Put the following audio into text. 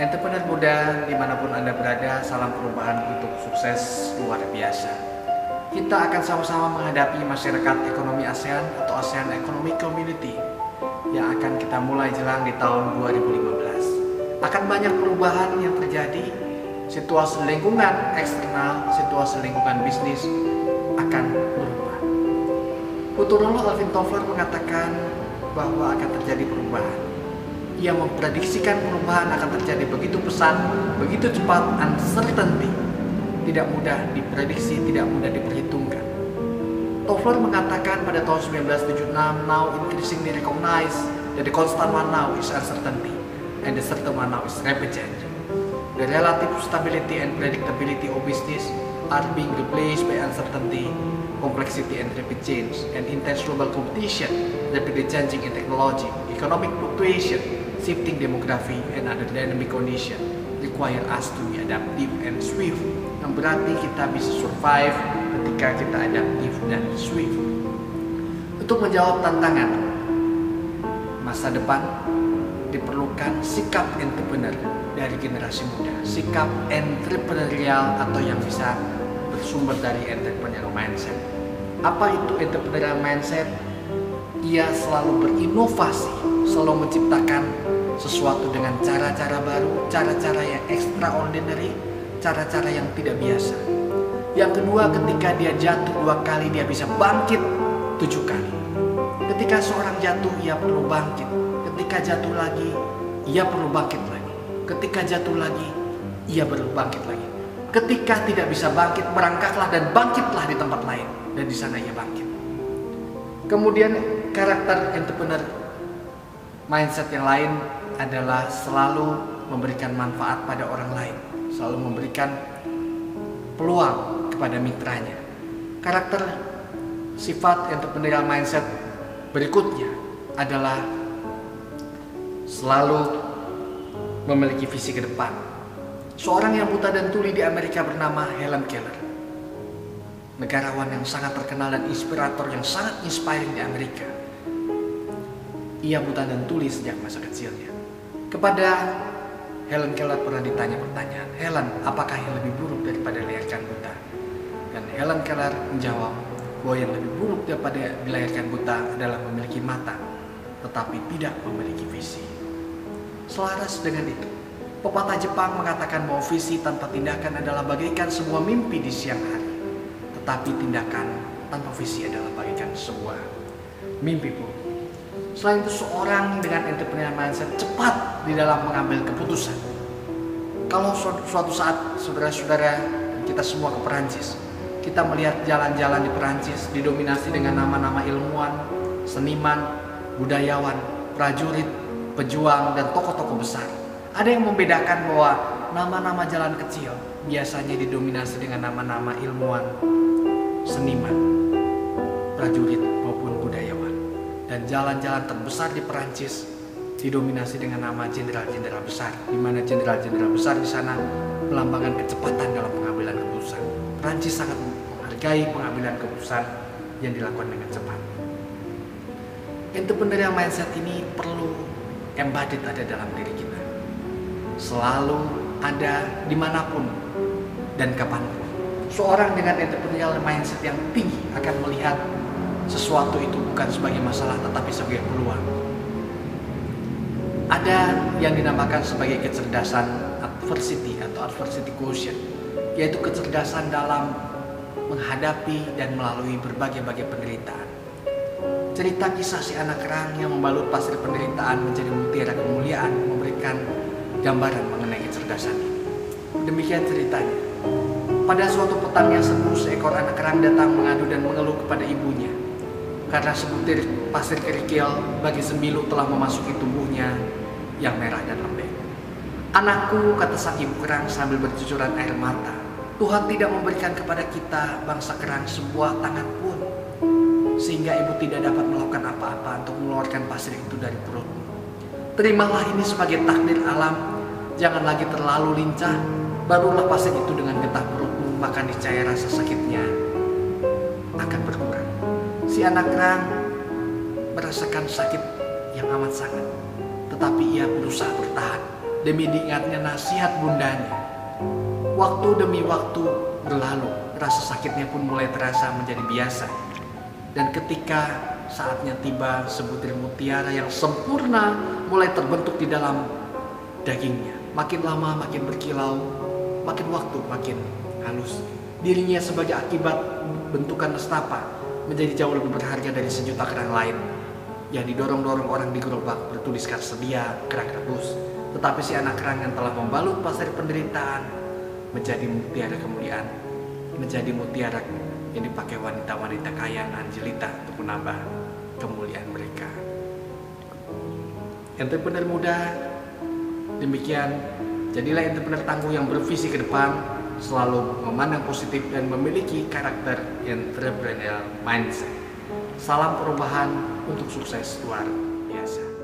Entrepreneur muda dimanapun Anda berada, salam perubahan untuk sukses luar biasa. Kita akan sama-sama menghadapi masyarakat ekonomi ASEAN atau ASEAN Economic Community yang akan kita mulai jelang di tahun 2015. Akan banyak perubahan yang terjadi, situasi lingkungan eksternal, situasi lingkungan bisnis akan berubah. Futurolog Alvin Toffler mengatakan bahwa akan terjadi perubahan. Ia memprediksikan perubahan akan terjadi begitu pesat, begitu cepat, uncertainty. Tidak mudah diprediksi, tidak mudah diperhitungkan. Toffler mengatakan pada tahun 1976, now increasingly recognize that the constant one now is uncertainty, and the certain one now is rapid change. The relative stability and predictability of business are being replaced by uncertainty, complexity and rapid change, and intense global competition, rapidly changing in technology, economic fluctuation, shifting demography, and other dynamic condition require us to be adaptive and swift. Yang berarti kita bisa survive ketika kita adaptif dan swift. Untuk menjawab tantangan masa depan, diperlukan sikap entrepreneur dari generasi muda, sikap entrepreneurial atau yang bisa bersumber dari entrepreneurial mindset. Apa itu entrepreneurial mindset? Ia selalu berinovasi, selalu menciptakan sesuatu dengan cara-cara baru, cara-cara yang extraordinary, cara-cara yang tidak biasa. Yang kedua, ketika dia jatuh 2 kali, dia bisa bangkit 7 kali. Ketika seorang jatuh, ia perlu bangkit. Ketika jatuh lagi, ia perlu bangkit lagi. Ketika jatuh lagi, ia perlu bangkit lagi. Ketika tidak bisa bangkit, merangkaklah dan bangkitlah di tempat lain. Dan di sana ia bangkit. Kemudian karakter entrepreneur mindset yang lain adalah selalu memberikan manfaat pada orang lain, selalu memberikan peluang kepada mitranya. Karakter sifat entrepreneurial mindset berikutnya adalah selalu memiliki visi ke depan. Seorang yang buta dan tuli di Amerika bernama Helen Keller, negarawan yang sangat terkenal dan inspirator yang sangat inspiring di Amerika. Ia buta dan tuli sejak masa kecilnya. Kepada Helen Keller pernah ditanya pertanyaan, "Helen, apakah yang lebih buruk daripada dilahirkan buta?" Dan Helen Keller menjawab bahwa yang lebih buruk daripada dilahirkan buta adalah memiliki mata, tetapi tidak memiliki visi. Selaras dengan itu, pepatah Jepang mengatakan bahwa visi tanpa tindakan adalah bagaikan sebuah mimpi di siang hari. Tetapi tindakan tanpa visi adalah bagaikan sebuah mimpi buruk. Selain itu, seorang dengan entrepreneurial mindset cepat di dalam mengambil keputusan. Kalau suatu saat saudara-saudara kita semua ke Perancis, kita melihat jalan-jalan di Perancis didominasi dengan nama-nama ilmuwan, seniman, budayawan, prajurit, pejuang, dan tokoh-tokoh besar. Ada yang membedakan bahwa nama-nama jalan kecil biasanya didominasi dengan nama-nama ilmuwan, seniman, prajurit maupun budayawan. Dan jalan-jalan terbesar di Perancis didominasi dengan nama jenderal-jenderal besar, di mana jenderal-jenderal besar di sana melambangkan kecepatan dalam pengambilan keputusan. Perancis sangat menghargai pengambilan keputusan yang dilakukan dengan cepat. Entrepreneurial mindset ini perlu embodied ada dalam diri kita. Selalu ada dimanapun dan kapanpun. Seorang dengan entrepreneurial mindset yang tinggi akan melihat sesuatu itu bukan sebagai masalah tetapi sebagai peluang. Ada yang dinamakan sebagai kecerdasan adversity atau adversity quotient, yaitu kecerdasan dalam menghadapi dan melalui berbagai-bagai penderitaan. Cerita kisah si anak kerang yang membalut pasir penderitaan menjadi mutiara kemuliaan memberikan gambaran mengenai kecerdasan ini. Demikian ceritanya. Pada suatu petang yang sepi, seekor anak kerang datang mengadu dan mengeluh kepada ibunya karena sebutir pasir kerikil bagi sembilu telah memasuki tubuhnya yang merah dan lembek. "Anakku," kata sang ibu kerang sambil bercucuran air mata, "Tuhan tidak memberikan kepada kita bangsa kerang sebuah tangan pun, sehingga ibu tidak dapat melakukan apa-apa untuk mengeluarkan pasir itu dari perutmu. Terimalah ini sebagai takdir alam, jangan lagi terlalu lincah, barulah pasir itu dengan getah perutmu, maka niscaya rasa sakitnya akan berkurang." Si anak kerang merasakan sakit yang amat sangat, tetapi ia berusaha bertahan. demi diingatnya nasihat bundanya. Waktu demi waktu berlalu, rasa sakitnya pun mulai terasa menjadi biasa. Dan ketika saatnya tiba, sebutir mutiara yang sempurna mulai terbentuk di dalam dagingnya. Makin lama makin berkilau, makin waktu makin halus. Dirinya sebagai akibat bentukan nestapa menjadi jauh lebih berharga dari sejuta kerang lain yang didorong-dorong orang di gerobak bertuliskan sedia kerang rebus. Tetapi si anak kerang yang telah membalut pasir penderitaan menjadi mutiara kemuliaan, menjadi mutiara yang dipakai wanita-wanita kaya dan jelita untuk menambah kemuliaan mereka. Entrepreneur muda, demikian, jadilah entrepreneur tangguh yang bervisi ke depan, selalu memandang positif dan memiliki karakter entrepreneurial mindset. Salam perubahan untuk sukses luar biasa.